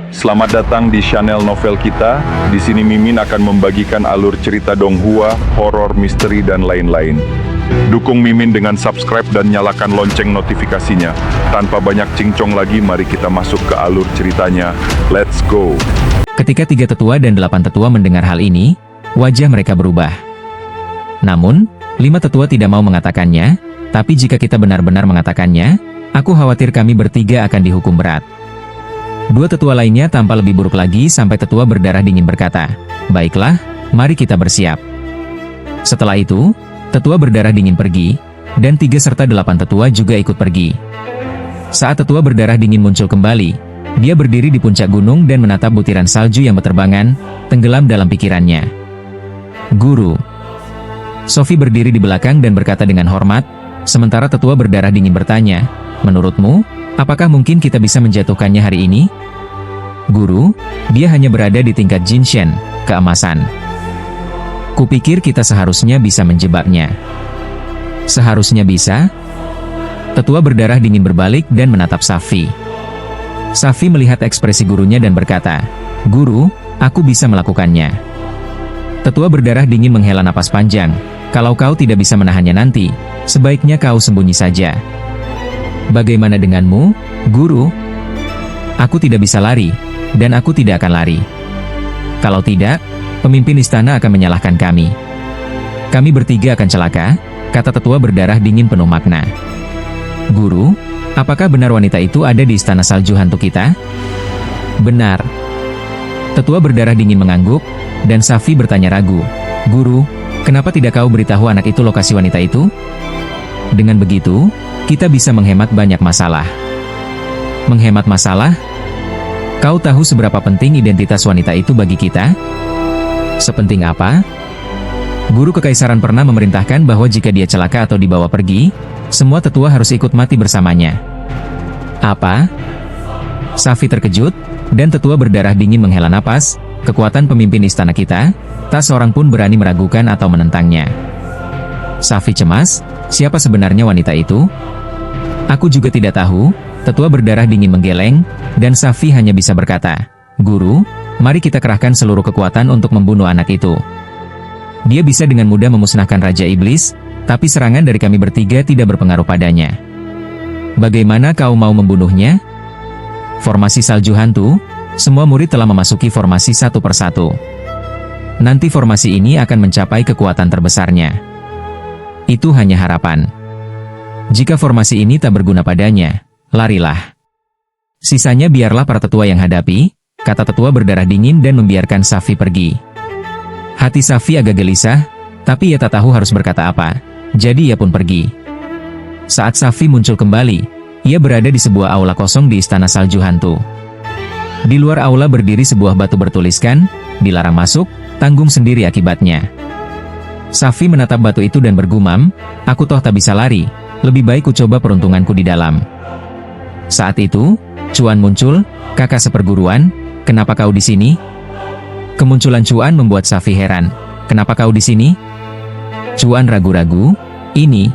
Selamat datang di channel novel kita. Di sini Mimin akan membagikan alur cerita donghua, horor, misteri, dan lain-lain. Dukung Mimin dengan subscribe dan nyalakan lonceng notifikasinya. Tanpa banyak cincong lagi, mari kita masuk ke alur ceritanya. Let's go! Ketika 3 tetua dan 8 tetua mendengar hal ini, wajah mereka berubah. Namun, 5 tetua tidak mau mengatakannya, tapi jika kita benar-benar mengatakannya, aku khawatir kami bertiga akan dihukum berat. 2 tetua lainnya tampak lebih buruk lagi sampai tetua berdarah dingin berkata, "Baiklah, mari kita bersiap." Setelah itu, tetua berdarah dingin pergi, dan 3 serta 8 tetua juga ikut pergi. Saat tetua berdarah dingin muncul kembali, dia berdiri di puncak gunung dan menatap butiran salju yang berterbangan, tenggelam dalam pikirannya. "Guru." Sophie berdiri di belakang dan berkata dengan hormat, sementara tetua berdarah dingin bertanya, "Menurutmu, apakah mungkin kita bisa menjatuhkannya hari ini?" "Guru, dia hanya berada di tingkat Jinshen, keemasan. Kupikir kita seharusnya bisa menjebaknya." "Seharusnya bisa?" Tetua berdarah dingin berbalik dan menatap Safi. Safi melihat ekspresi gurunya dan berkata, "Guru, aku bisa melakukannya." Tetua berdarah dingin menghela napas panjang. "Kalau kau tidak bisa menahannya nanti, sebaiknya kau sembunyi saja." "Bagaimana denganmu, Guru?" "Aku tidak bisa lari, dan aku tidak akan lari. Kalau tidak, pemimpin istana akan menyalahkan kami. Kami bertiga akan celaka," kata tetua berdarah dingin penuh makna. "Guru, apakah benar wanita itu ada di istana salju hantu kita?" "Benar." Tetua berdarah dingin mengangguk, dan Safi bertanya ragu, "Guru, kenapa tidak kau beritahu anak itu lokasi wanita itu? Dengan begitu, kita bisa menghemat banyak masalah." "Menghemat masalah? Kau tahu seberapa penting identitas wanita itu bagi kita?" "Sepenting apa?" "Guru Kekaisaran pernah memerintahkan bahwa jika dia celaka atau dibawa pergi, semua tetua harus ikut mati bersamanya." "Apa?" Safi terkejut, dan tetua berdarah dingin menghela napas. "Kekuatan pemimpin istana kita, tak seorang pun berani meragukan atau menentangnya." Safi cemas, "Siapa sebenarnya wanita itu?" "Aku juga tidak tahu." Tetua berdarah dingin menggeleng, dan Safi hanya bisa berkata, "Guru, mari kita kerahkan seluruh kekuatan untuk membunuh anak itu. Dia bisa dengan mudah memusnahkan Raja Iblis, tapi serangan dari kami bertiga tidak berpengaruh padanya. Bagaimana kau mau membunuhnya?" Formasi salju hantu, semua murid telah memasuki formasi satu persatu. Nanti formasi ini akan mencapai kekuatan terbesarnya. Itu hanya harapan. Jika formasi ini tak berguna padanya, larilah. Sisanya biarlah para tetua yang hadapi, kata tetua berdarah dingin dan membiarkan Safi pergi. Hati Safi agak gelisah, tapi ia tak tahu harus berkata apa, jadi ia pun pergi. Saat Safi muncul kembali, ia berada di sebuah aula kosong di istana salju hantu. Di luar aula berdiri sebuah batu bertuliskan, "Dilarang masuk, tanggung sendiri akibatnya." Safi menatap batu itu dan bergumam, "Aku toh tak bisa lari, lebih baik ku coba peruntunganku di dalam." Saat itu, Cuan muncul, "Kakak seperguruan, kenapa kau di sini?" Kemunculan Cuan membuat Safi heran. "Kenapa kau di sini?" Cuan ragu-ragu, "Ini."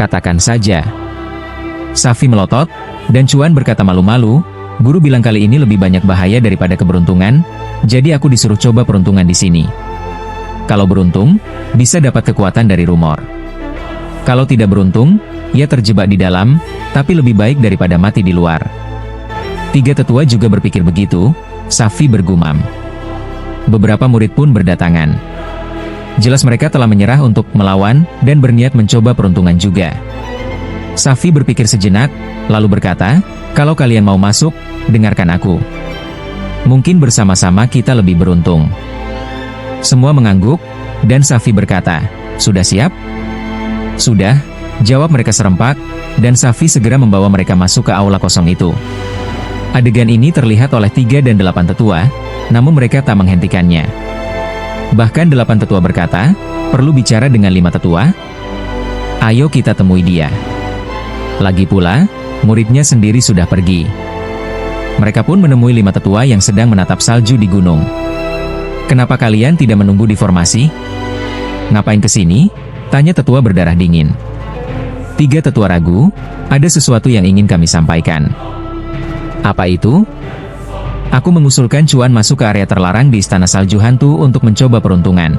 "Katakan saja." Safi melotot, dan Cuan berkata malu-malu, "Guru bilang kali ini lebih banyak bahaya daripada keberuntungan, jadi aku disuruh coba peruntungan di sini. Kalau beruntung, bisa dapat kekuatan dari rumor. Kalau tidak beruntung, ia terjebak di dalam, tapi lebih baik daripada mati di luar." 3 tetua juga berpikir begitu, Safi bergumam. Beberapa murid pun berdatangan. Jelas mereka telah menyerah untuk melawan, dan berniat mencoba peruntungan juga. Safi berpikir sejenak, lalu berkata, "Kalau kalian mau masuk, dengarkan aku. Mungkin bersama-sama kita lebih beruntung." Semua mengangguk, dan Safi berkata, "Sudah siap?" "Sudah," jawab mereka serempak, dan Safi segera membawa mereka masuk ke aula kosong itu. Adegan ini terlihat oleh 3 dan 8 tetua, namun mereka tak menghentikannya. Bahkan 8 tetua berkata, "Perlu bicara dengan 5 tetua? Ayo kita temui dia." Lagi pula, muridnya sendiri sudah pergi. Mereka pun menemui 5 tetua yang sedang menatap salju di gunung. "Kenapa kalian tidak menunggu di formasi? Ngapain kesini?" tanya tetua berdarah dingin. 3 tetua ragu, "Ada sesuatu yang ingin kami sampaikan." "Apa itu?" Aku mengusulkan Cuan masuk ke area terlarang di Istana Salju Hantu untuk mencoba peruntungan.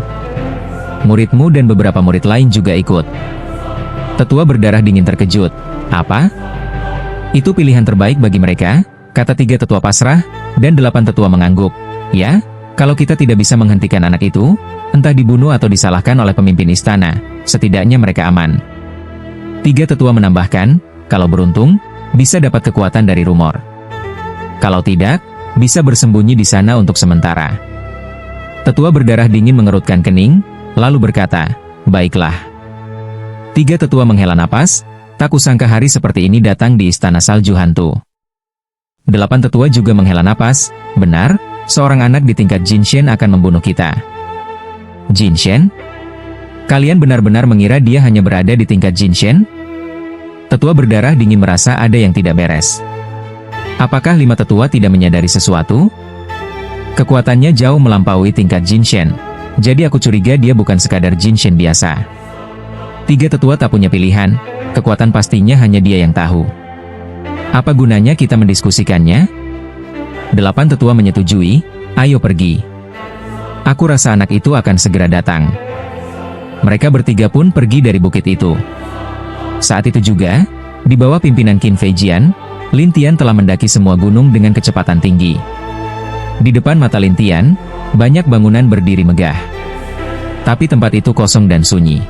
Muridmu dan beberapa murid lain juga ikut. Tetua berdarah dingin terkejut. Apa? Itu pilihan terbaik bagi mereka, kata 3 tetua pasrah, dan 8 tetua mengangguk. Ya, kalau kita tidak bisa menghentikan anak itu, entah dibunuh atau disalahkan oleh pemimpin istana, setidaknya mereka aman. 3 tetua menambahkan, kalau beruntung, bisa dapat kekuatan dari rumor. Kalau tidak, bisa bersembunyi di sana untuk sementara. Tetua berdarah dingin mengerutkan kening, lalu berkata, baiklah. 3 tetua menghela napas, tak kusangka hari seperti ini datang di Istana Salju Hantu. 8 tetua juga menghela napas, benar, seorang anak di tingkat Jinshen akan membunuh kita. Jinshen? Kalian benar-benar mengira dia hanya berada di tingkat Jinshen? Tetua berdarah dingin merasa ada yang tidak beres. Apakah 5 tetua tidak menyadari sesuatu? Kekuatannya jauh melampaui tingkat Jinshen, jadi aku curiga dia bukan sekadar Jinshen biasa. 3 tetua tak punya pilihan, kekuatan pastinya hanya dia yang tahu. Apa gunanya kita mendiskusikannya? 8 tetua menyetujui, ayo pergi. Aku rasa anak itu akan segera datang. Mereka bertiga pun pergi dari bukit itu. Saat itu juga, di bawah pimpinan Qin Feijian, Lin Tian telah mendaki semua gunung dengan kecepatan tinggi. Di depan mata Lin Tian, banyak bangunan berdiri megah. Tapi tempat itu kosong dan sunyi.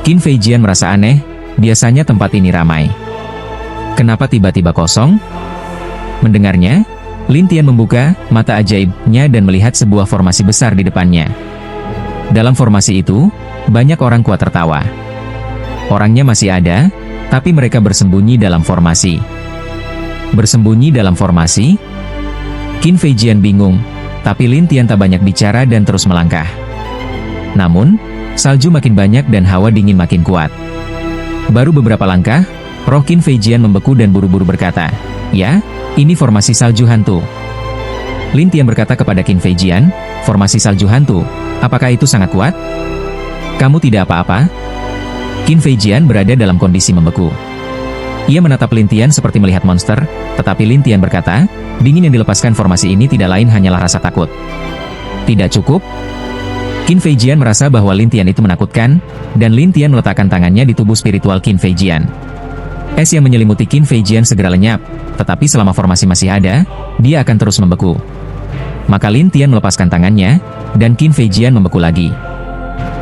Qin Feijian merasa aneh, biasanya tempat ini ramai. Kenapa tiba-tiba kosong? Mendengarnya, Lin Tian membuka mata ajaibnya dan melihat sebuah formasi besar di depannya. Dalam formasi itu, banyak orang kuat tertawa. Orangnya masih ada, tapi mereka bersembunyi dalam formasi. Bersembunyi dalam formasi? Qin Feijian bingung, tapi Lin Tian tak banyak bicara dan terus melangkah. Namun, salju makin banyak dan hawa dingin makin kuat. Baru beberapa langkah, roh Qin Feijian membeku dan buru-buru berkata, ya, ini formasi salju hantu. Lin Tian berkata kepada Qin Feijian, formasi salju hantu, apakah itu sangat kuat? Kamu tidak apa-apa? Qin Feijian berada dalam kondisi membeku. Ia menatap Lin Tian seperti melihat monster, tetapi Lin Tian berkata, dingin yang dilepaskan formasi ini tidak lain hanyalah rasa takut. Tidak cukup? Qin Feijian merasa bahwa Lin Tian itu menakutkan, dan Lin Tian meletakkan tangannya di tubuh spiritual Qin Feijian. Es yang menyelimuti Qin Feijian segera lenyap, tetapi selama formasi masih ada, dia akan terus membeku. Maka Lin Tian melepaskan tangannya, dan Qin Feijian membeku lagi.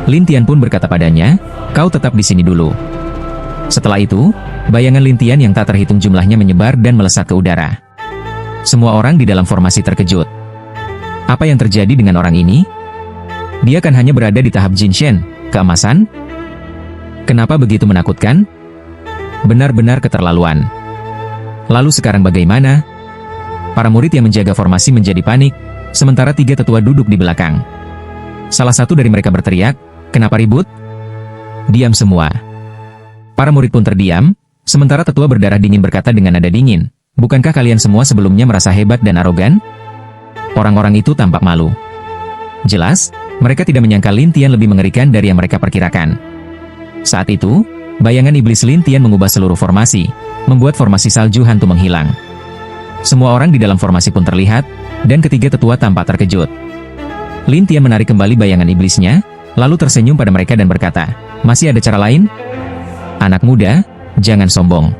Lin Tian pun berkata padanya, kau tetap di sini dulu. Setelah itu, bayangan Lin Tian yang tak terhitung jumlahnya menyebar dan melesat ke udara. Semua orang di dalam formasi terkejut. Apa yang terjadi dengan orang ini? Dia kan hanya berada di tahap Jinshen, keemasan? Kenapa begitu menakutkan? Benar-benar keterlaluan. Lalu sekarang bagaimana? Para murid yang menjaga formasi menjadi panik, sementara 3 tetua duduk di belakang. Salah satu dari mereka berteriak, kenapa ribut? Diam semua. Para murid pun terdiam, sementara tetua berdarah dingin berkata dengan nada dingin, bukankah kalian semua sebelumnya merasa hebat dan arogan? Orang-orang itu tampak malu. Jelas, mereka tidak menyangka Lin Tian lebih mengerikan dari yang mereka perkirakan. Saat itu, bayangan iblis Lin Tian mengubah seluruh formasi, membuat formasi salju hantu menghilang. Semua orang di dalam formasi pun terlihat, dan ketiga tetua tampak terkejut. Lin Tian menarik kembali bayangan iblisnya, lalu tersenyum pada mereka dan berkata, masih ada cara lain? Anak muda, jangan sombong.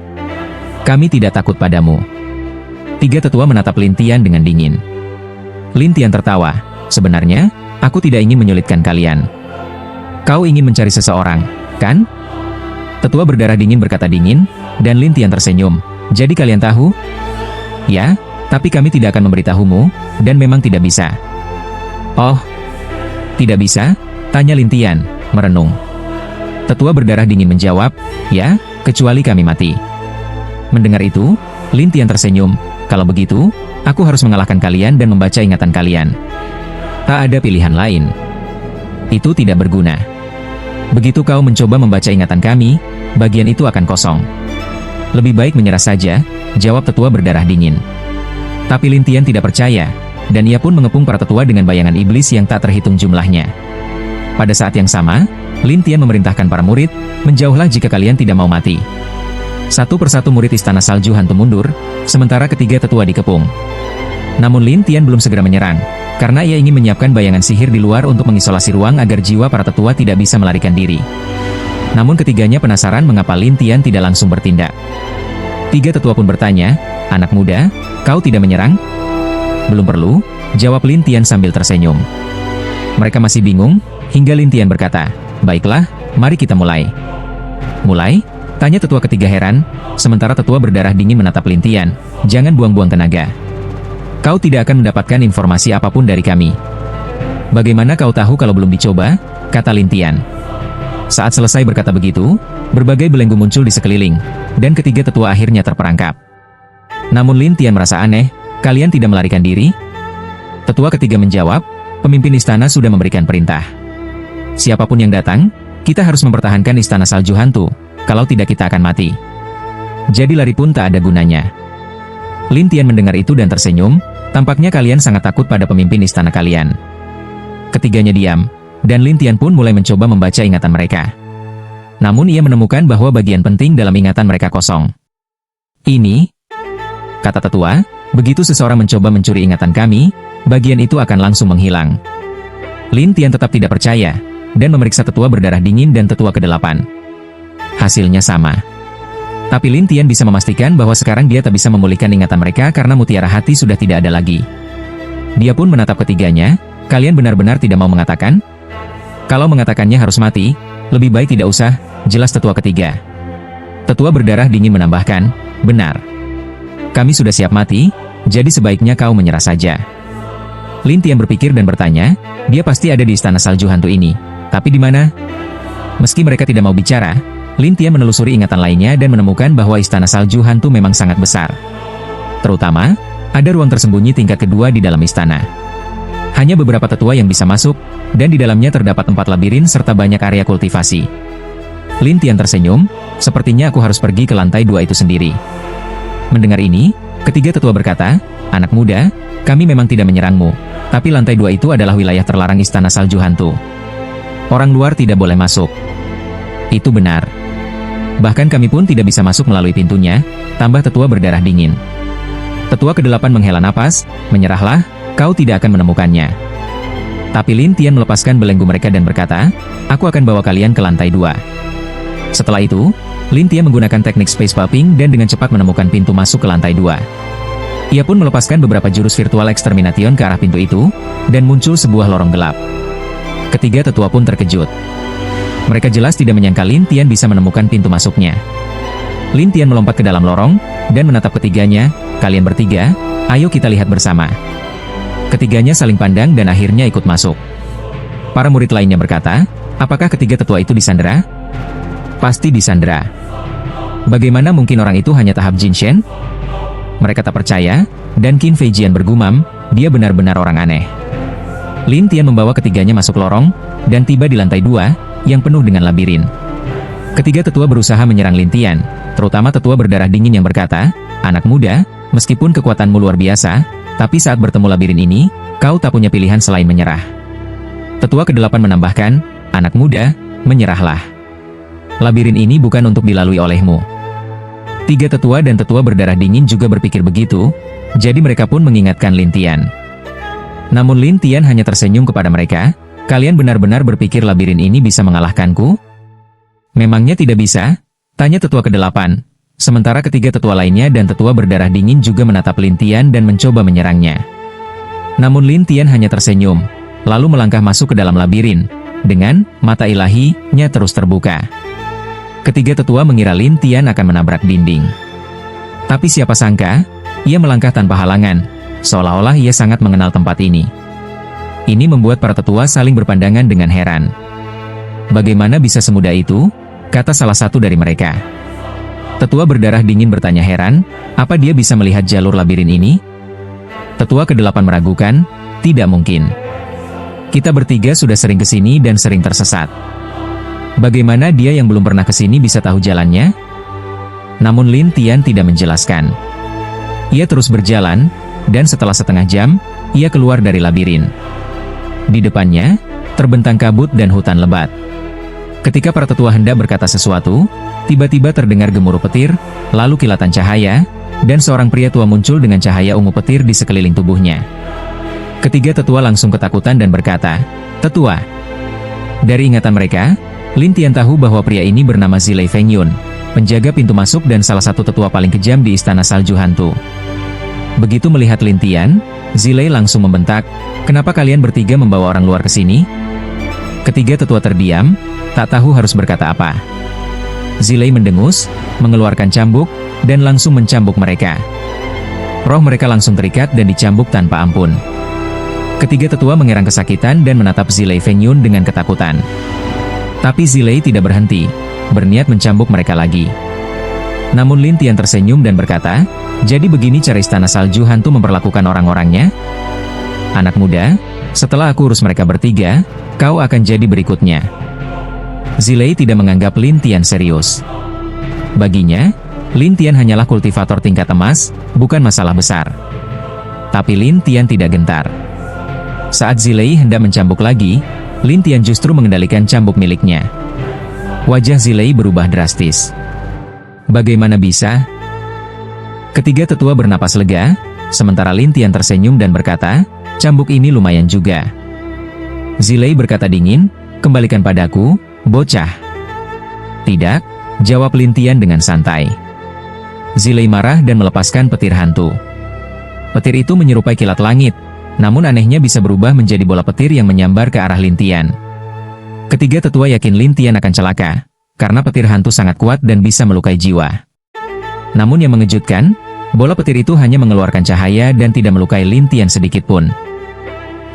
Kami tidak takut padamu. 3 tetua menatap Lin Tian dengan dingin. Lin Tian tertawa, sebenarnya, aku tidak ingin menyulitkan kalian. Kau ingin mencari seseorang, kan? Tetua berdarah dingin berkata dingin, dan Lin Tian tersenyum. Jadi kalian tahu? Ya, tapi kami tidak akan memberitahumu, dan memang tidak bisa. Oh, tidak bisa? Tanya Lin Tian, merenung. Tetua berdarah dingin menjawab, ya, kecuali kami mati. Mendengar itu, Lin Tian tersenyum, kalau begitu, aku harus mengalahkan kalian dan membaca ingatan kalian. Tak ada pilihan lain. Itu tidak berguna. Begitu kau mencoba membaca ingatan kami, bagian itu akan kosong. Lebih baik menyerah saja, jawab tetua berdarah dingin. Tapi Lin Tian tidak percaya, dan ia pun mengepung para tetua dengan bayangan iblis yang tak terhitung jumlahnya. Pada saat yang sama, Lin Tian memerintahkan para murid, menjauhlah jika kalian tidak mau mati. Satu persatu murid istana salju hantu mundur, sementara ketiga tetua dikepung. Namun Lin Tian belum segera menyerang, karena ia ingin menyiapkan bayangan sihir di luar untuk mengisolasi ruang agar jiwa para tetua tidak bisa melarikan diri. Namun ketiganya penasaran mengapa Lin Tian tidak langsung bertindak. Tiga tetua pun bertanya, "Anak muda, kau tidak menyerang?" "Belum perlu," jawab Lin Tian sambil tersenyum. Mereka masih bingung, hingga Lin Tian berkata, "Baiklah, mari kita mulai." "Mulai?" tanya tetua ketiga heran, sementara tetua berdarah dingin menatap Lin Tian. "Jangan buang-buang tenaga. Kau tidak akan mendapatkan informasi apapun dari kami." "Bagaimana kau tahu kalau belum dicoba?" kata Lin Tian. Saat selesai berkata begitu, berbagai belenggu muncul di sekeliling, dan ketiga tetua akhirnya terperangkap. Namun Lin Tian merasa aneh, "Kalian tidak melarikan diri?" Tetua ketiga menjawab, "Pemimpin istana sudah memberikan perintah. Siapapun yang datang, kita harus mempertahankan istana salju hantu, kalau tidak kita akan mati. Jadi lari pun tak ada gunanya." Lin Tian mendengar itu dan tersenyum, "Tampaknya kalian sangat takut pada pemimpin istana kalian." Ketiganya diam, dan Lin Tian pun mulai mencoba membaca ingatan mereka. Namun ia menemukan bahwa bagian penting dalam ingatan mereka kosong. "Ini," kata tetua, "begitu seseorang mencoba mencuri ingatan kami, bagian itu akan langsung menghilang." Lin Tian tetap tidak percaya, dan memeriksa tetua berdarah dingin dan tetua ke-8. Hasilnya sama. Tapi Lin Tian bisa memastikan bahwa sekarang dia tak bisa memulihkan ingatan mereka karena mutiara hati sudah tidak ada lagi. Dia pun menatap ketiganya, "Kalian benar-benar tidak mau mengatakan? Kalau mengatakannya harus mati, lebih baik tidak usah," jelas tetua ketiga. Tetua berdarah dingin menambahkan, "Benar. Kami sudah siap mati, jadi sebaiknya kau menyerah saja." Lin Tian berpikir dan bertanya, dia pasti ada di istana salju hantu ini. Tapi di mana? Meski mereka tidak mau bicara, Lin Tian menelusuri ingatan lainnya dan menemukan bahwa istana salju hantu memang sangat besar. Terutama, ada ruang tersembunyi tingkat kedua di dalam istana. Hanya beberapa tetua yang bisa masuk, dan di dalamnya terdapat 4 labirin serta banyak area kultivasi. Lin Tian tersenyum, "Sepertinya aku harus pergi ke lantai 2 itu sendiri." Mendengar ini, ketiga tetua berkata, "Anak muda, kami memang tidak menyerangmu, tapi lantai 2 itu adalah wilayah terlarang istana salju hantu. Orang luar tidak boleh masuk." "Itu benar. Bahkan kami pun tidak bisa masuk melalui pintunya," tambah tetua berdarah dingin. Tetua ke-8 menghela napas, "Menyerahlah, kau tidak akan menemukannya." Tapi Lin Tian melepaskan belenggu mereka dan berkata, "Aku akan bawa kalian ke lantai 2. Setelah itu, Lin Tian menggunakan teknik space bumping dan dengan cepat menemukan pintu masuk ke lantai 2. Ia pun melepaskan beberapa jurus virtual extermination ke arah pintu itu, dan muncul sebuah lorong gelap. Ketiga tetua pun terkejut. Mereka jelas tidak menyangka Lin Tian bisa menemukan pintu masuknya. Lin Tian melompat ke dalam lorong, dan menatap ketiganya, "Kalian bertiga, ayo kita lihat bersama." Ketiganya saling pandang dan akhirnya ikut masuk. Para murid lainnya berkata, "Apakah ketiga tetua itu disandera?" "Pasti disandera. Bagaimana mungkin orang itu hanya tahap Jin Shen?" Mereka tak percaya, dan Qin Fei Jian bergumam, "Dia benar-benar orang aneh." Lin Tian membawa ketiganya masuk lorong, dan tiba di lantai 2, yang penuh dengan labirin. Ketiga tetua berusaha menyerang Lin Tian, terutama tetua berdarah dingin yang berkata, "Anak muda, meskipun kekuatanmu luar biasa, tapi saat bertemu labirin ini, kau tak punya pilihan selain menyerah." Tetua ke-8 menambahkan, "Anak muda, menyerahlah. Labirin ini bukan untuk dilalui olehmu." Tiga tetua dan tetua berdarah dingin juga berpikir begitu, jadi mereka pun mengingatkan Lin Tian. Namun Lin Tian hanya tersenyum kepada mereka, "Kalian benar-benar berpikir labirin ini bisa mengalahkanku?" "Memangnya tidak bisa?" tanya tetua ke-8. Sementara ketiga tetua lainnya dan tetua berdarah dingin juga menatap Lin Tian dan mencoba menyerangnya. Namun Lin Tian hanya tersenyum, lalu melangkah masuk ke dalam labirin, dengan mata ilahinya terus terbuka. Ketiga tetua mengira Lin Tian akan menabrak dinding. Tapi siapa sangka, ia melangkah tanpa halangan, seolah-olah ia sangat mengenal tempat ini. Ini membuat para tetua saling berpandangan dengan heran. "Bagaimana bisa semudah itu?" kata salah satu dari mereka. Tetua berdarah dingin bertanya heran, apa dia bisa melihat jalur labirin ini? Tetua ke-8 meragukan, "Tidak mungkin. Kita bertiga sudah sering kesini dan sering tersesat. Bagaimana dia yang belum pernah kesini bisa tahu jalannya?" Namun Lin Tian tidak menjelaskan. Ia terus berjalan, dan setelah setengah jam, ia keluar dari labirin. Di depannya, terbentang kabut dan hutan lebat. Ketika para tetua hendak berkata sesuatu, tiba-tiba terdengar gemuruh petir, lalu kilatan cahaya, dan seorang pria tua muncul dengan cahaya ungu petir di sekeliling tubuhnya. Ketiga tetua langsung ketakutan dan berkata, "Tetua." Dari ingatan mereka, Lin Tian tahu bahwa pria ini bernama Zilei Fengyun, penjaga pintu masuk dan salah satu tetua paling kejam di Istana Salju Hantu. Begitu melihat Lin Tian, Zilei langsung membentak, "Kenapa kalian bertiga membawa orang luar ke sini?" Ketiga tetua terdiam, tak tahu harus berkata apa. Zilei mendengus, mengeluarkan cambuk, dan langsung mencambuk mereka. Roh mereka langsung terikat dan dicambuk tanpa ampun. Ketiga tetua mengerang kesakitan dan menatap Zilei Fengyun dengan ketakutan. Tapi Zilei tidak berhenti, berniat mencambuk mereka lagi. Namun Lin Tian tersenyum dan berkata, "Jadi begini cara Istana Salju Hantu memperlakukan orang-orangnya? Anak muda, setelah aku urus mereka bertiga, kau akan jadi berikutnya." Zilei tidak menganggap Lin Tian serius. Baginya, Lin Tian hanyalah kultivator tingkat emas, bukan masalah besar. Tapi Lin Tian tidak gentar. Saat Zilei hendak mencambuk lagi, Lin Tian justru mengendalikan cambuk miliknya. Wajah Zilei berubah drastis. Bagaimana bisa? Ketiga tetua bernapas lega, sementara Lin Tian tersenyum dan berkata, "Cambuk ini lumayan juga." Zilei berkata dingin, "Kembalikan padaku, bocah." "Tidak," jawab Lin Tian dengan santai. Zilei marah dan melepaskan petir hantu. Petir itu menyerupai kilat langit, namun anehnya bisa berubah menjadi bola petir yang menyambar ke arah Lin Tian. Ketiga tetua yakin Lin Tian akan celaka, karena petir hantu sangat kuat dan bisa melukai jiwa. Namun yang mengejutkan, bola petir itu hanya mengeluarkan cahaya dan tidak melukai Lin Tian sedikit pun.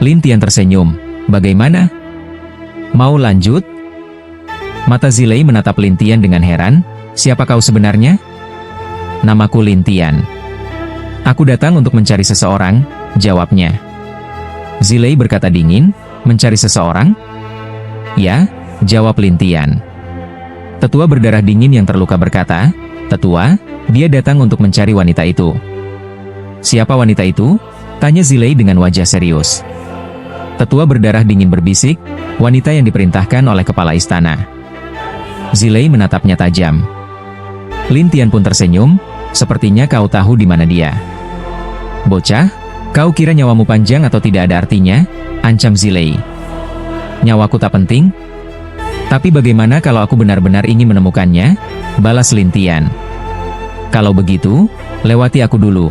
Lin Tian tersenyum, "Bagaimana? Mau lanjut?" Mata Zilei menatap Lin Tian dengan heran, "Siapa kau sebenarnya?" "Namaku Lin Tian. Aku datang untuk mencari seseorang," jawabnya. Zilei berkata dingin, "Mencari seseorang?" "Ya," jawab Lin Tian. Tetua berdarah dingin yang terluka berkata, "Tetua, dia datang untuk mencari wanita itu." "Siapa wanita itu?" tanya Zilei dengan wajah serius. Tetua berdarah dingin berbisik, "Wanita yang diperintahkan oleh kepala istana." Zilei menatapnya tajam. Lin Tian pun tersenyum, "Sepertinya kau tahu di mana dia." "Bocah, kau kira nyawamu panjang atau tidak ada artinya?" ancam Zilei. "Nyawaku tak penting? Tapi bagaimana kalau aku benar-benar ingin menemukannya?" balas Lin Tian. "Kalau begitu, lewati aku dulu."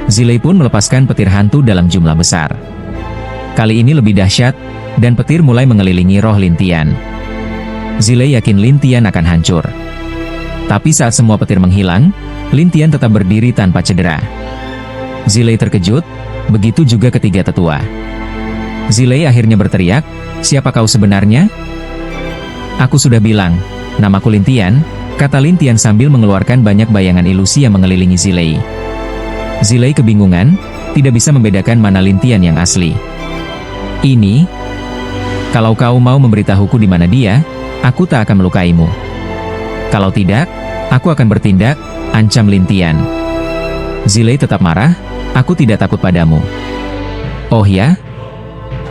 Zilei pun melepaskan petir hantu dalam jumlah besar. Kali ini lebih dahsyat, dan petir mulai mengelilingi roh Lin Tian. Zilei yakin Lin Tian akan hancur. Tapi saat semua petir menghilang, Lin Tian tetap berdiri tanpa cedera. Zilei terkejut, begitu juga ketiga tetua. Zilei akhirnya berteriak, "Siapa kau sebenarnya?" "Aku sudah bilang, namaku Lin Tian," kata Lin Tian sambil mengeluarkan banyak bayangan ilusi yang mengelilingi Zilei. Zilei kebingungan, tidak bisa membedakan mana Lin Tian yang asli. "Ini, kalau kau mau memberitahuku di mana dia, aku tak akan melukaimu. Kalau tidak, aku akan bertindak," ancam Lin Tian. Zilei tetap marah, "Aku tidak takut padamu." "Oh ya?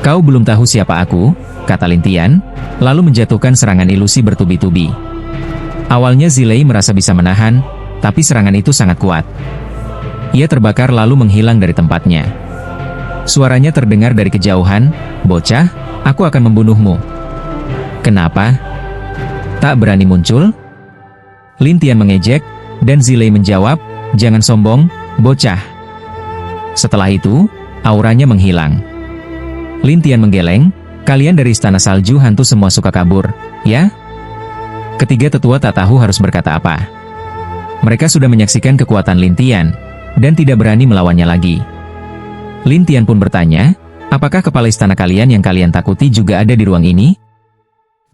Kau belum tahu siapa aku," kata Lin Tian, lalu menjatuhkan serangan ilusi bertubi-tubi. Awalnya Zilei merasa bisa menahan, tapi serangan itu sangat kuat. Ia terbakar lalu menghilang dari tempatnya. Suaranya terdengar dari kejauhan, "Bocah, aku akan membunuhmu." "Kenapa? Tak berani muncul?" Lin Tian mengejek, dan Zilei menjawab, "Jangan sombong, bocah." Setelah itu, auranya menghilang. Lin Tian menggeleng, "Kalian dari Istana Salju Hantu semua suka kabur, ya?" Ketiga tetua tak tahu harus berkata apa. Mereka sudah menyaksikan kekuatan Lin Tian, dan tidak berani melawannya lagi. Lin Tian pun bertanya, "Apakah kepala istana kalian yang kalian takuti juga ada di ruang ini?"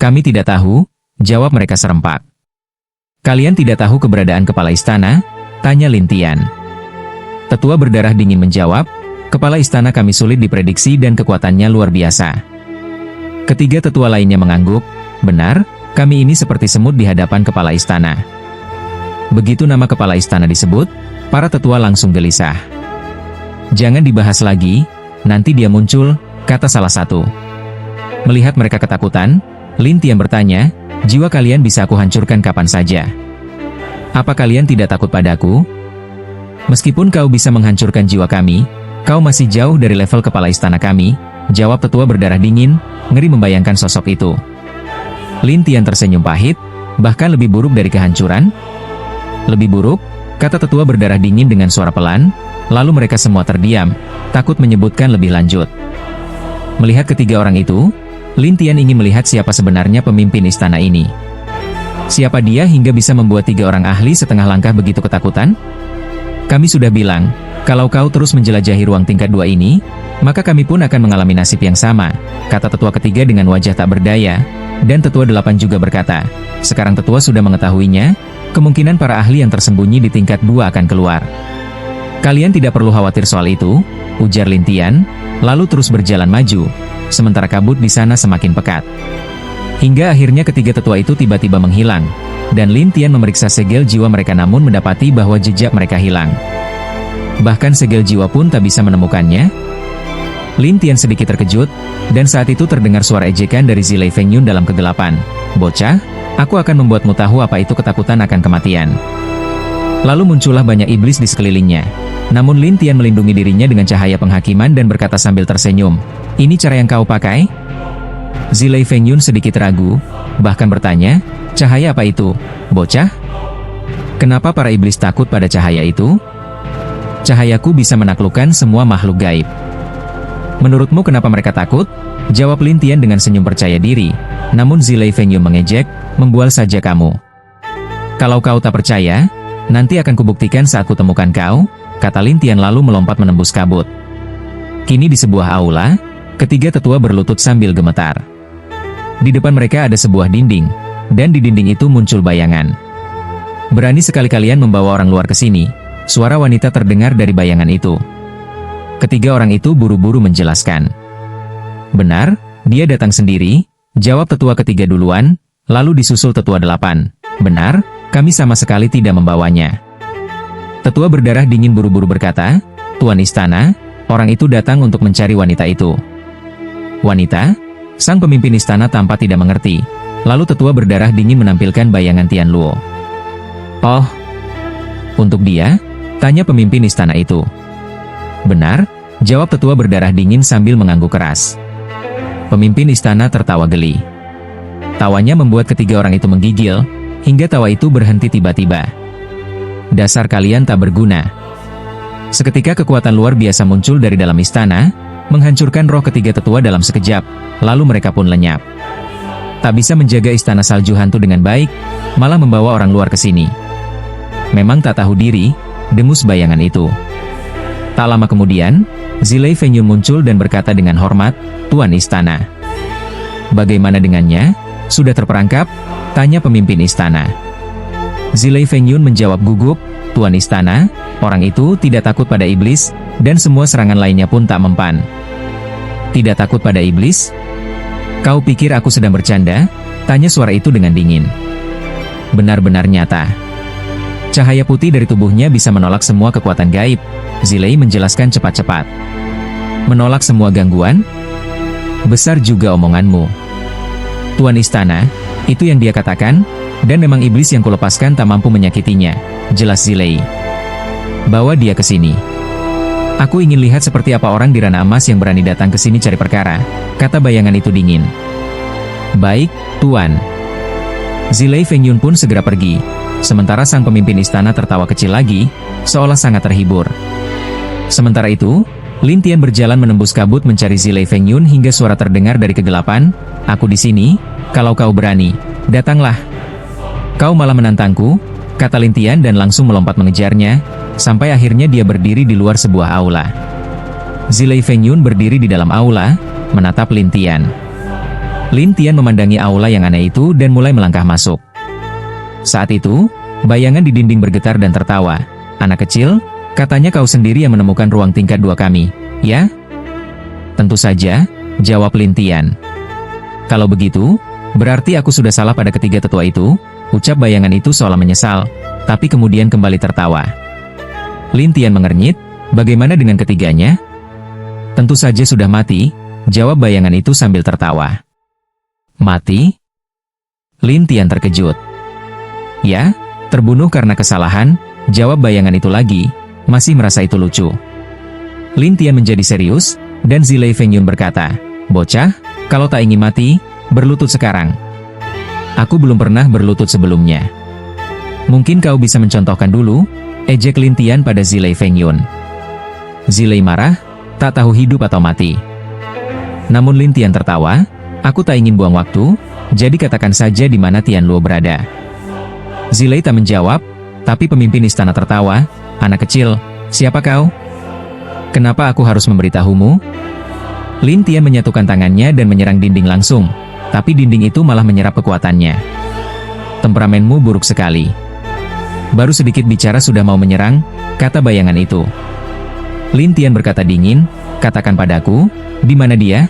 "Kami tidak tahu," jawab mereka serempak. "Kalian tidak tahu keberadaan kepala istana?" tanya Lin Tian. Tetua berdarah dingin menjawab, "Kepala istana kami sulit diprediksi dan kekuatannya luar biasa." Ketiga tetua lainnya mengangguk, "Benar, kami ini seperti semut di hadapan kepala istana." Begitu nama kepala istana disebut, para tetua langsung gelisah. "Jangan dibahas lagi, nanti dia muncul," kata salah satu. Melihat mereka ketakutan, Lin Tian bertanya, "Jiwa kalian bisa aku hancurkan kapan saja. Apa kalian tidak takut padaku?" Meskipun kau bisa menghancurkan jiwa kami, kau masih jauh dari level kepala istana kami, jawab tetua berdarah dingin, ngeri membayangkan sosok itu. Lin Tian tersenyum pahit, bahkan lebih buruk dari kehancuran? Lebih buruk, kata tetua berdarah dingin dengan suara pelan, lalu mereka semua terdiam, takut menyebutkan lebih lanjut. Melihat ketiga orang itu, Lin Tian ingin melihat siapa sebenarnya pemimpin istana ini. Siapa dia hingga bisa membuat tiga orang ahli setengah langkah begitu ketakutan? Kami sudah bilang, kalau kau terus menjelajahi ruang tingkat 2 ini, maka kami pun akan mengalami nasib yang sama, kata tetua ketiga dengan wajah tak berdaya, dan tetua 8 juga berkata, sekarang tetua sudah mengetahuinya, kemungkinan para ahli yang tersembunyi di tingkat 2 akan keluar. Kalian tidak perlu khawatir soal itu, ujar Lin Tian, lalu terus berjalan maju, sementara kabut di sana semakin pekat. Hingga akhirnya ketiga tetua itu tiba-tiba menghilang, dan Lin Tian memeriksa segel jiwa mereka namun mendapati bahwa jejak mereka hilang. Bahkan segel jiwa pun tak bisa menemukannya. Lin Tian sedikit terkejut, dan saat itu terdengar suara ejekan dari Zilei Fengyun dalam kegelapan. Bocah, aku akan membuatmu tahu apa itu ketakutan akan kematian. Lalu muncullah banyak iblis di sekelilingnya. Namun Lin Tian melindungi dirinya dengan cahaya penghakiman dan berkata sambil tersenyum, ini cara yang kau pakai? Zilei Fengyun sedikit ragu, bahkan bertanya, cahaya apa itu, bocah? Kenapa para iblis takut pada cahaya itu? Cahayaku bisa menaklukkan semua makhluk gaib. Menurutmu kenapa mereka takut? Jawab Lin Tian dengan senyum percaya diri, namun Zilei Fengyun mengejek, membual saja kamu. Kalau kau tak percaya, nanti akan kubuktikan saat kutemukan kau, kata Lin Tian lalu melompat menembus kabut. Kini di sebuah aula, ketiga tetua berlutut sambil gemetar. Di depan mereka ada sebuah dinding, dan di dinding itu muncul bayangan. Berani sekali kalian membawa orang luar ke sini, suara wanita terdengar dari bayangan itu. Ketiga orang itu buru-buru menjelaskan. Benar, dia datang sendiri, jawab tetua ketiga duluan, lalu disusul tetua 8. Benar, kami sama sekali tidak membawanya. Tetua berdarah dingin buru-buru berkata, Tuan Istana, orang itu datang untuk mencari wanita itu. Wanita? Sang pemimpin istana tampak tidak mengerti. Lalu tetua berdarah dingin menampilkan bayangan Tian Luo. Oh, untuk dia? Tanya pemimpin istana itu. Benar, jawab tetua berdarah dingin sambil mengangguk keras. Pemimpin istana tertawa geli. Tawanya membuat ketiga orang itu menggigil, hingga tawa itu berhenti tiba-tiba. Dasar kalian tak berguna. Seketika kekuatan luar biasa muncul dari dalam istana, menghancurkan roh ketiga tetua dalam sekejap, lalu mereka pun lenyap. Tak bisa menjaga istana salju hantu dengan baik, malah membawa orang luar ke sini. Memang tak tahu diri, dengus bayangan itu. Tak lama kemudian, Zilei Fengyun muncul dan berkata dengan hormat, Tuan Istana. Bagaimana dengannya? Sudah terperangkap? Tanya pemimpin istana. Zilei Fengyun menjawab gugup, Tuan Istana, orang itu tidak takut pada iblis, dan semua serangan lainnya pun tak mempan. Tidak takut pada iblis? Kau pikir aku sedang bercanda? Tanya suara itu dengan dingin. Benar-benar nyata. Cahaya putih dari tubuhnya bisa menolak semua kekuatan gaib, Zilei menjelaskan cepat-cepat. Menolak semua gangguan? Besar juga omonganmu. Tuan Istana, itu yang dia katakan, dan memang iblis yang kulepaskan tak mampu menyakitinya, jelas Zilei. Bawa dia ke sini. Aku ingin lihat seperti apa orang di ranah emas yang berani datang ke sini cari perkara, kata bayangan itu dingin. Baik, Tuan. Zilei Fengyun pun segera pergi, sementara sang pemimpin istana tertawa kecil lagi, seolah sangat terhibur. Sementara itu, Lin Tian berjalan menembus kabut mencari Zilei Fengyun hingga suara terdengar dari kegelapan, aku di sini, kalau kau berani, datanglah. Kau malah menantangku, kata Lin Tian dan langsung melompat mengejarnya, sampai akhirnya dia berdiri di luar sebuah aula. Zilei Fengyun berdiri di dalam aula, menatap Lin Tian. Lin Tian memandangi aula yang aneh itu dan mulai melangkah masuk. Saat itu, bayangan di dinding bergetar dan tertawa. Anak kecil, katanya kau sendiri yang menemukan ruang tingkat 2 kami, ya? Tentu saja, jawab Lin Tian. Kalau begitu, berarti aku sudah salah pada ketiga tetua itu, ucap bayangan itu seolah menyesal, tapi kemudian kembali tertawa. Lin Tian mengernyit, bagaimana dengan ketiganya? Tentu saja sudah mati, jawab bayangan itu sambil tertawa. Mati? Lin Tian terkejut. Ya, terbunuh karena kesalahan, jawab bayangan itu lagi, masih merasa itu lucu. Lin Tian menjadi serius, dan Zilei Fengyun berkata, "Bocah, kalau tak ingin mati, berlutut sekarang." "Aku belum pernah berlutut sebelumnya." "Mungkin kau bisa mencontohkan dulu," ejek Lin Tian pada Zilei Fengyun. Zilei marah, tak tahu hidup atau mati. Namun Lin Tian tertawa, "Aku tak ingin buang waktu, jadi katakan saja di mana Tian Luo berada." Zilei tak menjawab, tapi pemimpin istana tertawa, "Anak kecil, siapa kau? Kenapa aku harus memberitahumu?" Lin Tian menyatukan tangannya dan menyerang dinding langsung, tapi dinding itu malah menyerap kekuatannya. "Temperamenmu buruk sekali. Baru sedikit bicara sudah mau menyerang," kata bayangan itu. Lin Tian berkata dingin, "Katakan padaku, di mana dia?"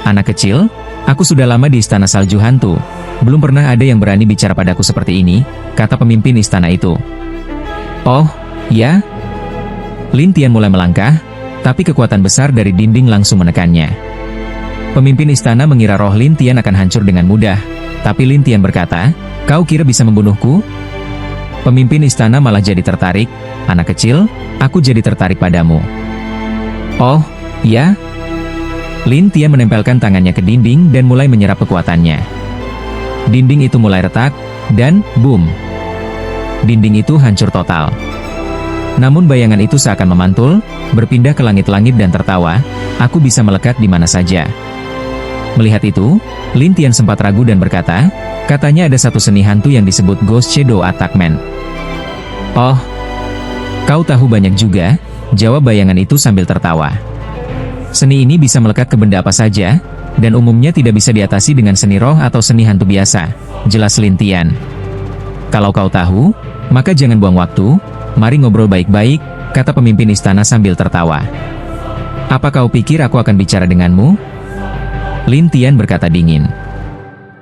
"Anak kecil, aku sudah lama di istana salju hantu. Belum pernah ada yang berani bicara padaku seperti ini," kata pemimpin istana itu. "Oh, ya?" Lin Tian mulai melangkah, tapi kekuatan besar dari dinding langsung menekannya. Pemimpin istana mengira roh Lin Tian akan hancur dengan mudah, tapi Lin Tian berkata, "Kau kira bisa membunuhku?" Pemimpin istana malah jadi tertarik, "Anak kecil, aku jadi tertarik padamu." "Oh, ya?" Lin Tian menempelkan tangannya ke dinding dan mulai menyerap kekuatannya. Dinding itu mulai retak, dan boom! Dinding itu hancur total. Namun bayangan itu seakan memantul, berpindah ke langit-langit dan tertawa, "Aku bisa melekat di mana saja." Melihat itu, Lin Tian sempat ragu dan berkata, "Katanya ada satu seni hantu yang disebut Ghost Shadow Attackment." "Oh, kau tahu banyak juga," jawab bayangan itu sambil tertawa. "Seni ini bisa melekat ke benda apa saja, dan umumnya tidak bisa diatasi dengan seni roh atau seni hantu biasa," jelas Lin Tian. "Kalau kau tahu, maka jangan buang waktu, mari ngobrol baik-baik," kata pemimpin istana sambil tertawa. "Apa kau pikir aku akan bicara denganmu?" Lin Tian berkata dingin.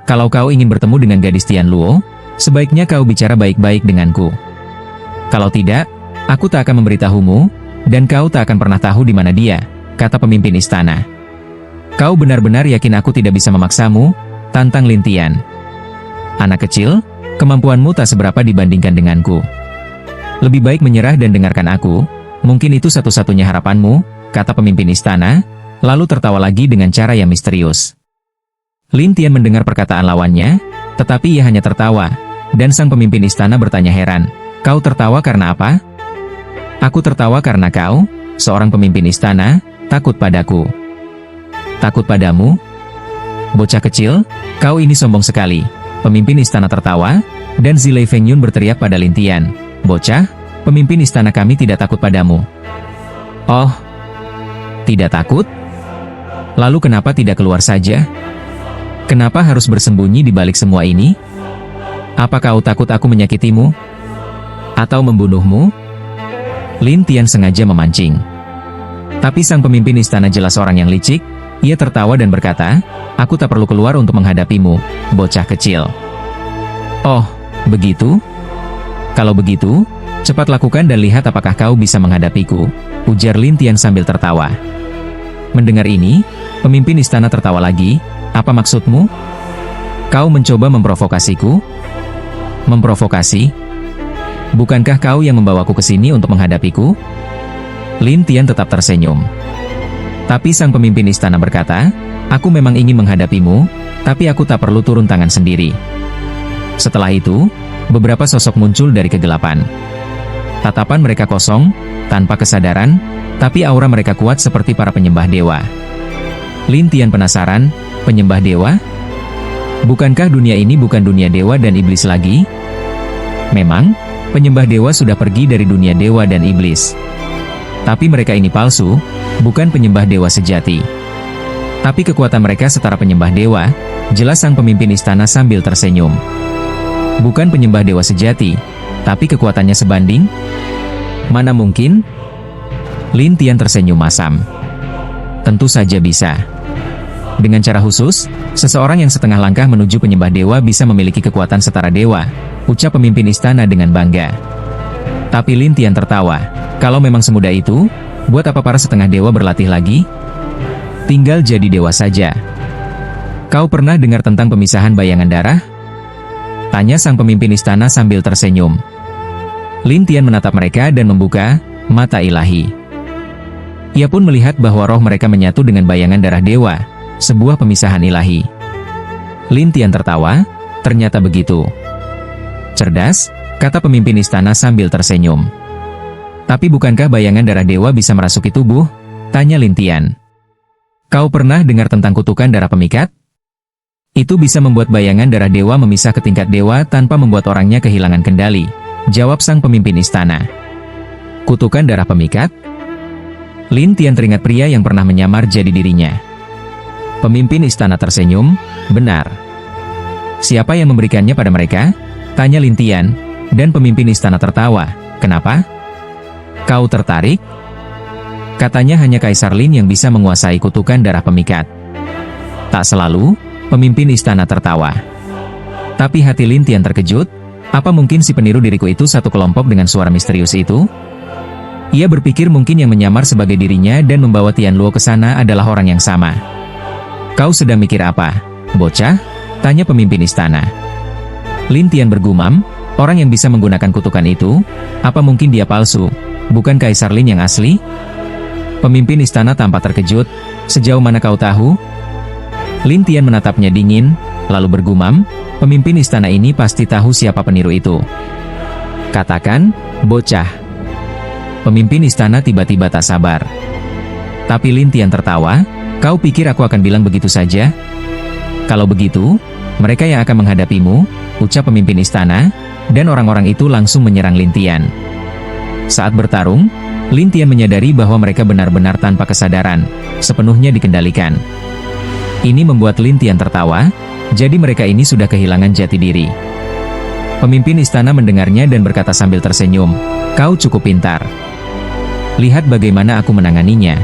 "Kalau kau ingin bertemu dengan gadis Tian Luo, sebaiknya kau bicara baik-baik denganku. Kalau tidak, aku tak akan memberitahumu, dan kau tak akan pernah tahu di mana dia," kata pemimpin istana. "Kau benar-benar yakin aku tidak bisa memaksamu?" tantang Lin Tian. "Anak kecil, kemampuanmu tak seberapa dibandingkan denganku. Lebih baik menyerah dan dengarkan aku, mungkin itu satu-satunya harapanmu," kata pemimpin istana, lalu tertawa lagi dengan cara yang misterius. Lin Tian mendengar perkataan lawannya, tetapi ia hanya tertawa, dan sang pemimpin istana bertanya heran, "Kau tertawa karena apa?" "Aku tertawa karena kau, seorang pemimpin istana, takut padaku." "Takut padamu? Bocah kecil, kau ini sombong sekali." Pemimpin istana tertawa, dan Zilei Fengyun berteriak pada Lin Tian, "Bocah, pemimpin istana kami tidak takut padamu." "Oh, tidak takut? Lalu kenapa tidak keluar saja? Kenapa harus bersembunyi di balik semua ini? Apa kau takut aku menyakitimu? Atau membunuhmu?" Lin Tian sengaja memancing. Tapi sang pemimpin istana jelas orang yang licik, ia tertawa dan berkata, "Aku tak perlu keluar untuk menghadapimu, bocah kecil." "Oh, begitu? Kalau begitu, cepat lakukan dan lihat apakah kau bisa menghadapiku," ujar Lin Tian sambil tertawa. Mendengar ini, pemimpin istana tertawa lagi, "Apa maksudmu? Kau mencoba memprovokasiku?" "Memprovokasi? Bukankah kau yang membawaku ke sini untuk menghadapiku?" Lin Tian tetap tersenyum. Tapi sang pemimpin istana berkata, "Aku memang ingin menghadapimu, tapi aku tak perlu turun tangan sendiri." Setelah itu, beberapa sosok muncul dari kegelapan. Tatapan mereka kosong, tanpa kesadaran, tapi aura mereka kuat seperti para penyembah dewa. Lin Tian penasaran, penyembah dewa? Bukankah dunia ini bukan dunia dewa dan iblis lagi? Memang, penyembah dewa sudah pergi dari dunia dewa dan iblis. Tapi mereka ini palsu, bukan penyembah dewa sejati. Tapi kekuatan mereka setara penyembah dewa, jelas sang pemimpin istana sambil tersenyum. Bukan penyembah dewa sejati, tapi kekuatannya sebanding? Mana mungkin? Lin Tian tersenyum masam. Tentu saja bisa. Dengan cara khusus, seseorang yang setengah langkah menuju penyembah dewa bisa memiliki kekuatan setara dewa, ucap pemimpin istana dengan bangga. Tapi Lin Tian tertawa. Kalau memang semudah itu, buat apa para setengah dewa berlatih lagi? Tinggal jadi dewa saja. Kau pernah dengar tentang pemisahan bayangan darah? Tanya sang pemimpin istana sambil tersenyum. Lin Tian menatap mereka dan membuka mata ilahi. Ia pun melihat bahwa roh mereka menyatu dengan bayangan darah dewa, sebuah pemisahan ilahi. Lin Tian tertawa, ternyata begitu. Cerdas, kata pemimpin istana sambil tersenyum. Tapi bukankah bayangan darah dewa bisa merasuki tubuh? Tanya Lin Tian. Kau pernah dengar tentang kutukan darah pemikat? Itu bisa membuat bayangan darah dewa memisah ke tingkat dewa tanpa membuat orangnya kehilangan kendali, jawab sang pemimpin istana. Kutukan darah pemikat? Lin Tian teringat pria yang pernah menyamar jadi dirinya. Pemimpin istana tersenyum, benar. Siapa yang memberikannya pada mereka? Tanya Lin Tian, dan pemimpin istana tertawa. Kenapa? Kau tertarik? Katanya hanya Kaisar Lin yang bisa menguasai kutukan darah pemikat. Tak selalu, pemimpin istana tertawa. Tapi hati Lin Tian terkejut, apa mungkin si peniru diriku itu satu kelompok dengan suara misterius itu? Ia berpikir mungkin yang menyamar sebagai dirinya dan membawa Tian Luo ke sana adalah orang yang sama. Kau sedang mikir apa, bocah? Tanya pemimpin istana. Lin Tian bergumam, orang yang bisa menggunakan kutukan itu, apa mungkin dia palsu, bukan Kaisar Lin yang asli? Pemimpin istana tampak terkejut, sejauh mana kau tahu? Lin Tian menatapnya dingin, lalu bergumam, pemimpin istana ini pasti tahu siapa peniru itu. Katakan, bocah. Pemimpin istana tiba-tiba tak sabar. Tapi Lin Tian tertawa, kau pikir aku akan bilang begitu saja? Kalau begitu, mereka yang akan menghadapimu, ucap pemimpin istana, dan orang-orang itu langsung menyerang Lin Tian. Saat bertarung, Lin Tian menyadari bahwa mereka benar-benar tanpa kesadaran, sepenuhnya dikendalikan. Ini membuat Lin Tian tertawa, jadi mereka ini sudah kehilangan jati diri. Pemimpin istana mendengarnya dan berkata sambil tersenyum, kau cukup pintar. Lihat bagaimana aku menanganinya.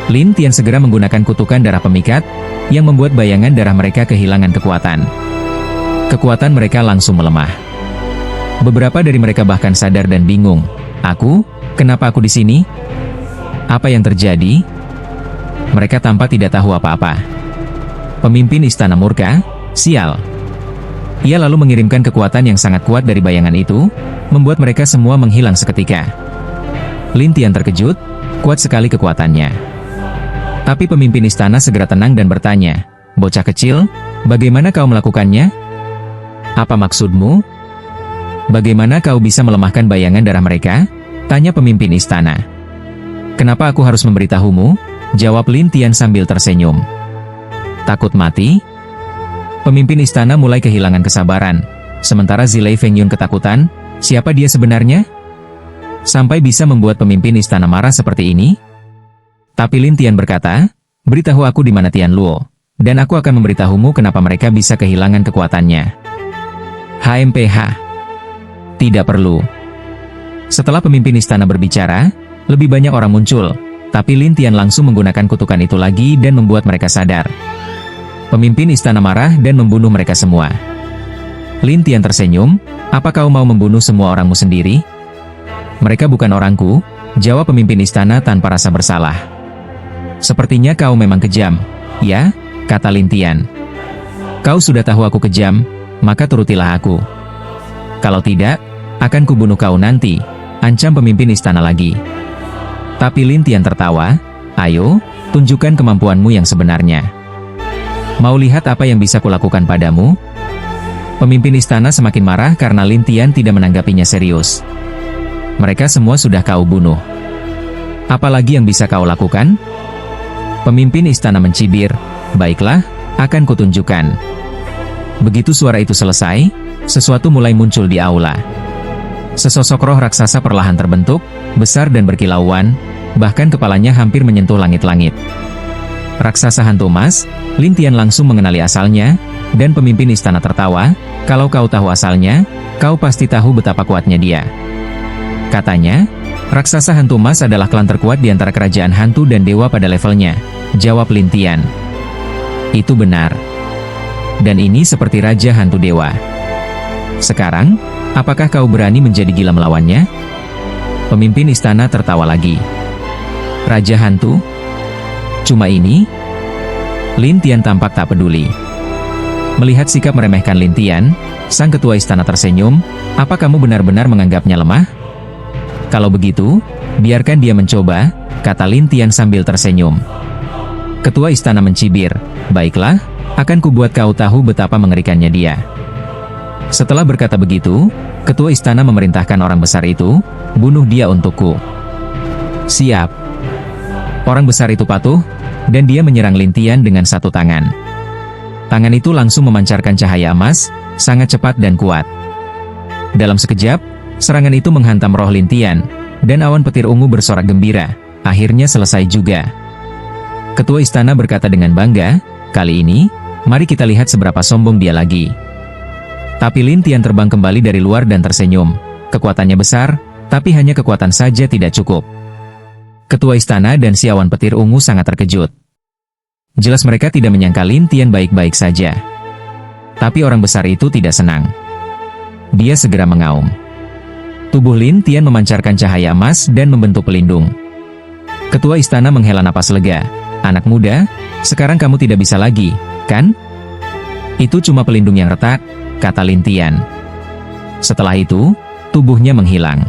Lin Tian segera menggunakan kutukan darah pemikat, yang membuat bayangan darah mereka kehilangan kekuatan. Kekuatan mereka langsung melemah. Beberapa dari mereka bahkan sadar dan bingung. Kenapa aku di sini? Apa yang terjadi? Mereka tampak tidak tahu apa-apa. Pemimpin istana murka, sial. Ia lalu mengirimkan kekuatan yang sangat kuat dari bayangan itu, membuat mereka semua menghilang seketika. Lin Tian terkejut, kuat sekali kekuatannya. Tapi pemimpin istana segera tenang dan bertanya, bocah kecil, bagaimana kau melakukannya? Apa maksudmu? Bagaimana kau bisa melemahkan bayangan darah mereka? Tanya pemimpin istana. Kenapa aku harus memberitahumu? Jawab Lin Tian sambil tersenyum. Takut mati? Pemimpin istana mulai kehilangan kesabaran. Sementara Zilei Fengyun ketakutan, siapa dia sebenarnya? Sampai bisa membuat pemimpin istana marah seperti ini? Tapi Lin Tian berkata, beritahu aku di mana Tian Luo, dan aku akan memberitahumu kenapa mereka bisa kehilangan kekuatannya. HMPH. Tidak perlu. Setelah pemimpin istana berbicara, lebih banyak orang muncul, tapi Lin Tian langsung menggunakan kutukan itu lagi dan membuat mereka sadar. Pemimpin istana marah dan membunuh mereka semua. Lin Tian tersenyum, apa kau mau membunuh semua orangmu sendiri? Mereka bukan orangku, jawab pemimpin istana tanpa rasa bersalah. Sepertinya kau memang kejam, ya, kata Lin Tian. Kau sudah tahu aku kejam, maka turutilah aku. Kalau tidak, akan kubunuh kau nanti, ancam pemimpin istana lagi. Tapi Lin Tian tertawa, ayo, tunjukkan kemampuanmu yang sebenarnya. Mau lihat apa yang bisa kulakukan padamu? Pemimpin istana semakin marah karena Lin Tian tidak menanggapinya serius. Mereka semua sudah kau bunuh. Apalagi yang bisa kau lakukan? Pemimpin istana mencibir, baiklah, akan kutunjukkan. Begitu suara itu selesai, sesuatu mulai muncul di aula. Sesosok roh raksasa perlahan terbentuk, besar dan berkilauan, bahkan kepalanya hampir menyentuh langit-langit. Raksasa hantu emas, Lin Tian langsung mengenali asalnya, dan pemimpin istana tertawa, kalau kau tahu asalnya, kau pasti tahu betapa kuatnya dia. Katanya, raksasa hantu emas adalah klan terkuat di antara kerajaan hantu dan dewa pada levelnya, jawab Lin Tian. Itu benar. Dan ini seperti raja hantu dewa. Sekarang, apakah kau berani menjadi gila melawannya? Pemimpin istana tertawa lagi. Raja hantu? Cuma ini? Lin Tian tampak tak peduli. Melihat sikap meremehkan Lin Tian, sang ketua istana tersenyum, apa kamu benar-benar menganggapnya lemah? Kalau begitu, biarkan dia mencoba, kata Lin Tian sambil tersenyum. Ketua istana mencibir, baiklah, akan kubuat kau tahu betapa mengerikannya dia. Setelah berkata begitu, ketua istana memerintahkan orang besar itu, bunuh dia untukku. Siap. Orang besar itu patuh, dan dia menyerang Lin Tian dengan satu tangan. Tangan itu langsung memancarkan cahaya emas, sangat cepat dan kuat. Dalam sekejap, serangan itu menghantam roh Lin Tian, dan awan petir ungu bersorak gembira, akhirnya selesai juga. Ketua istana berkata dengan bangga, kali ini, mari kita lihat seberapa sombong dia lagi. Tapi Lin Tian terbang kembali dari luar dan tersenyum. Kekuatannya besar, tapi hanya kekuatan saja tidak cukup. Ketua istana dan si awan petir ungu sangat terkejut. Jelas mereka tidak menyangka Lin Tian baik-baik saja. Tapi orang besar itu tidak senang. Dia segera mengaum. Tubuh Lin Tian memancarkan cahaya emas dan membentuk pelindung. Ketua istana menghela napas lega. Anak muda, sekarang kamu tidak bisa lagi, kan? Itu cuma pelindung yang retak, kata Lin Tian. Setelah itu, tubuhnya menghilang.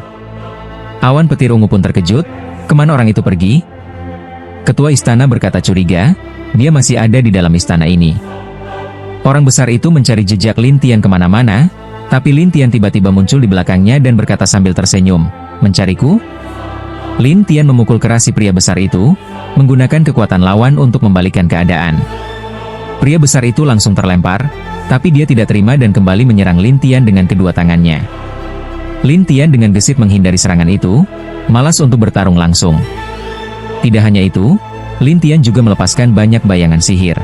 Awan petir ungu pun terkejut, kemana orang itu pergi? Ketua istana berkata curiga, dia masih ada di dalam istana ini. Orang besar itu mencari jejak Lin Tian kemana-mana, tapi Lin Tian tiba-tiba muncul di belakangnya dan berkata sambil tersenyum, mencariku? Lin Tian memukul keras si pria besar itu, menggunakan kekuatan lawan untuk membalikkan keadaan. Pria besar itu langsung terlempar, tapi dia tidak terima dan kembali menyerang Lin Tian dengan kedua tangannya. Lin Tian dengan gesit menghindari serangan itu, malas untuk bertarung langsung. Tidak hanya itu, Lin Tian juga melepaskan banyak bayangan sihir.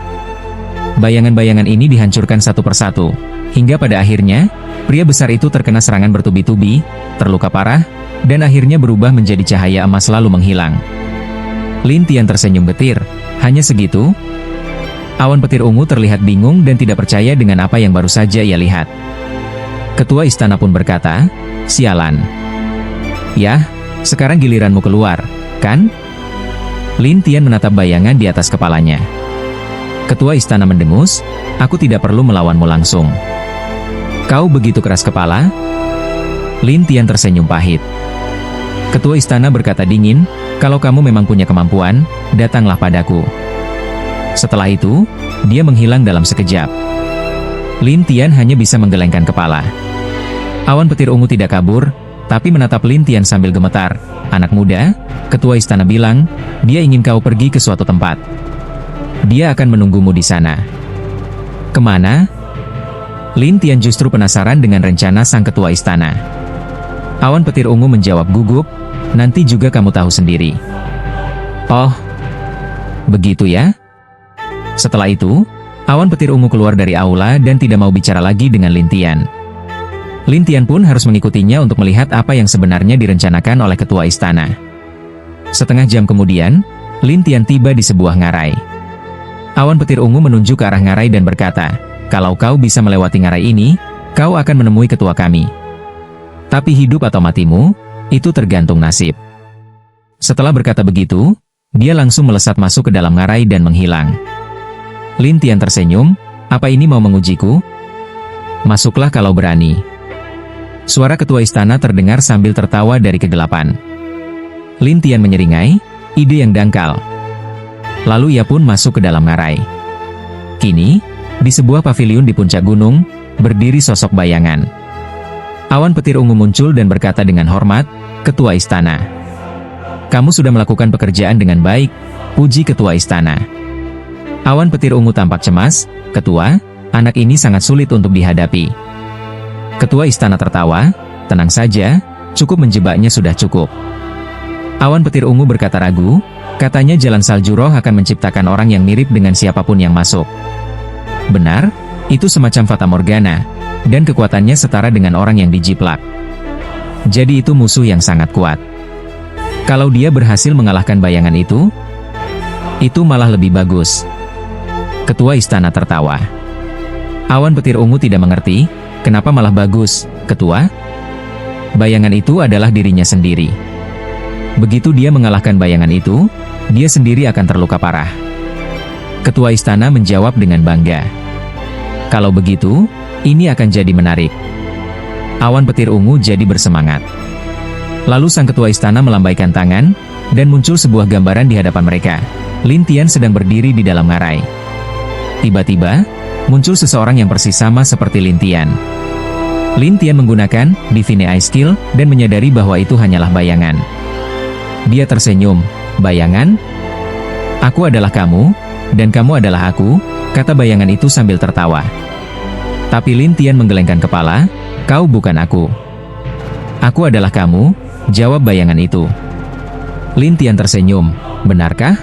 Bayangan-bayangan ini dihancurkan satu persatu, hingga pada akhirnya, pria besar itu terkena serangan bertubi-tubi, terluka parah, dan akhirnya berubah menjadi cahaya emas lalu menghilang. Lin Tian tersenyum getir, hanya segitu? Awan petir ungu terlihat bingung dan tidak percaya dengan apa yang baru saja ia lihat. Ketua istana pun berkata, sialan. Yah, sekarang giliranmu keluar, kan? Lin Tian menatap bayangan di atas kepalanya. Ketua istana mendengus, aku tidak perlu melawanmu langsung. Kau begitu keras kepala? Lin Tian tersenyum pahit. Ketua istana berkata dingin, kalau kamu memang punya kemampuan, datanglah padaku. Setelah itu, dia menghilang dalam sekejap. Lin Tian hanya bisa menggelengkan kepala. Awan petir ungu tidak kabur, tapi menatap Lin Tian sambil gemetar. Anak muda, ketua istana bilang, dia ingin kau pergi ke suatu tempat. Dia akan menunggumu di sana. Kemana? Lin Tian justru penasaran dengan rencana sang ketua istana. Awan petir ungu menjawab gugup, nanti juga kamu tahu sendiri. Oh, begitu ya? Setelah itu, awan petir ungu keluar dari aula dan tidak mau bicara lagi dengan Lin Tian. Lin Tian pun harus mengikutinya untuk melihat apa yang sebenarnya direncanakan oleh ketua istana. Setengah jam kemudian, Lin Tian tiba di sebuah ngarai. Awan petir ungu menunjuk ke arah ngarai dan berkata, kalau kau bisa melewati ngarai ini, kau akan menemui ketua kami. Tapi hidup atau matimu, itu tergantung nasib. Setelah berkata begitu, dia langsung melesat masuk ke dalam ngarai dan menghilang. Lin Tian tersenyum, apa ini mau mengujiku? Masuklah kalau berani. Suara ketua istana terdengar sambil tertawa dari kegelapan. Lin Tian menyeringai, ide yang dangkal. Lalu ia pun masuk ke dalam ngarai. Kini, di sebuah paviliun di puncak gunung, berdiri sosok bayangan. Awan petir ungu muncul dan berkata dengan hormat, ketua istana. Kamu sudah melakukan pekerjaan dengan baik, puji ketua istana. Awan petir ungu tampak cemas, ketua, anak ini sangat sulit untuk dihadapi. Ketua istana tertawa, tenang saja, cukup menjebaknya sudah cukup. Awan petir ungu berkata ragu, katanya jalan salju roh akan menciptakan orang yang mirip dengan siapapun yang masuk. Benar, itu semacam fata morgana, dan kekuatannya setara dengan orang yang dijiplak. Jadi itu musuh yang sangat kuat. Kalau dia berhasil mengalahkan bayangan itu malah lebih bagus. Ketua istana tertawa. Awan petir ungu tidak mengerti, kenapa malah bagus, ketua? Bayangan itu adalah dirinya sendiri. Begitu dia mengalahkan bayangan itu, dia sendiri akan terluka parah. Ketua istana menjawab dengan bangga. Kalau begitu, ini akan jadi menarik. Awan petir ungu jadi bersemangat. Lalu sang ketua istana melambaikan tangan, dan muncul sebuah gambaran di hadapan mereka. Lin Tian sedang berdiri di dalam ngarai. Tiba-tiba, muncul seseorang yang persis sama seperti Lin Tian. Lin Tian menggunakan Divine Eye Skill dan menyadari bahwa itu hanyalah bayangan. Dia tersenyum. Bayangan? Aku adalah kamu, dan kamu adalah aku, kata bayangan itu sambil tertawa. Tapi Lin Tian menggelengkan kepala, kau bukan aku. Aku adalah kamu, jawab bayangan itu. Lin Tian tersenyum, benarkah?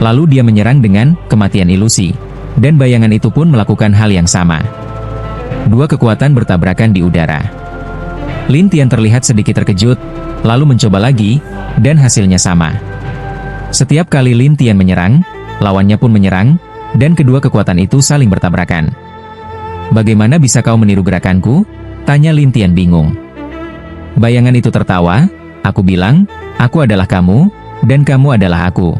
Lalu dia menyerang dengan kematian ilusi, dan bayangan itu pun melakukan hal yang sama. Dua kekuatan bertabrakan di udara. Lin Tian terlihat sedikit terkejut, lalu mencoba lagi, dan hasilnya sama. Setiap kali Lin Tian menyerang, lawannya pun menyerang, dan kedua kekuatan itu saling bertabrakan. Bagaimana bisa kau meniru gerakanku? Tanya Lin Tian bingung. Bayangan itu tertawa, aku bilang, aku adalah kamu, dan kamu adalah aku.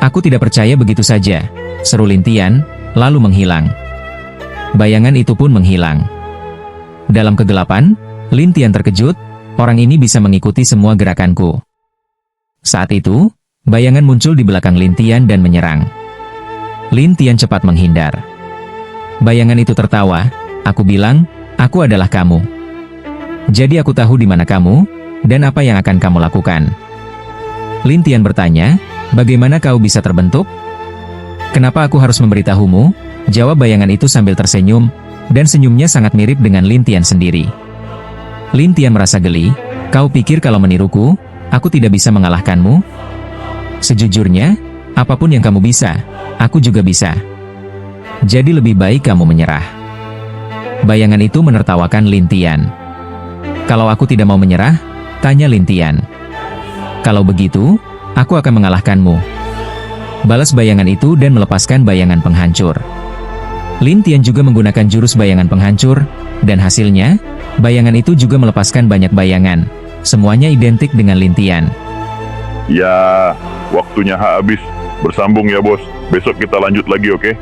Aku tidak percaya begitu saja, seru Lin Tian, lalu menghilang. Bayangan itu pun menghilang. Dalam kegelapan, Lin Tian terkejut, orang ini bisa mengikuti semua gerakanku. Saat itu, bayangan muncul di belakang Lin Tian dan menyerang. Lin Tian cepat menghindar. Bayangan itu tertawa, aku bilang, aku adalah kamu. Jadi aku tahu di mana kamu, dan apa yang akan kamu lakukan. Lin Tian bertanya, bagaimana kau bisa terbentuk? Kenapa aku harus memberitahumu? Jawab bayangan itu sambil tersenyum, dan senyumnya sangat mirip dengan Lin Tian sendiri. Lin Tian merasa geli, kau pikir kalau meniruku, aku tidak bisa mengalahkanmu? Sejujurnya, apapun yang kamu bisa, aku juga bisa. Jadi lebih baik kamu menyerah. Bayangan itu menertawakan Lin Tian. Kalau aku tidak mau menyerah, tanya Lin Tian. Kalau begitu, aku akan mengalahkanmu. Balas bayangan itu dan melepaskan bayangan penghancur. Lin Tian juga menggunakan jurus bayangan penghancur, dan hasilnya, bayangan itu juga melepaskan banyak bayangan. Semuanya identik dengan Lin Tian. Ya, waktunya habis. Bersambung ya bos. Besok kita lanjut lagi, oke?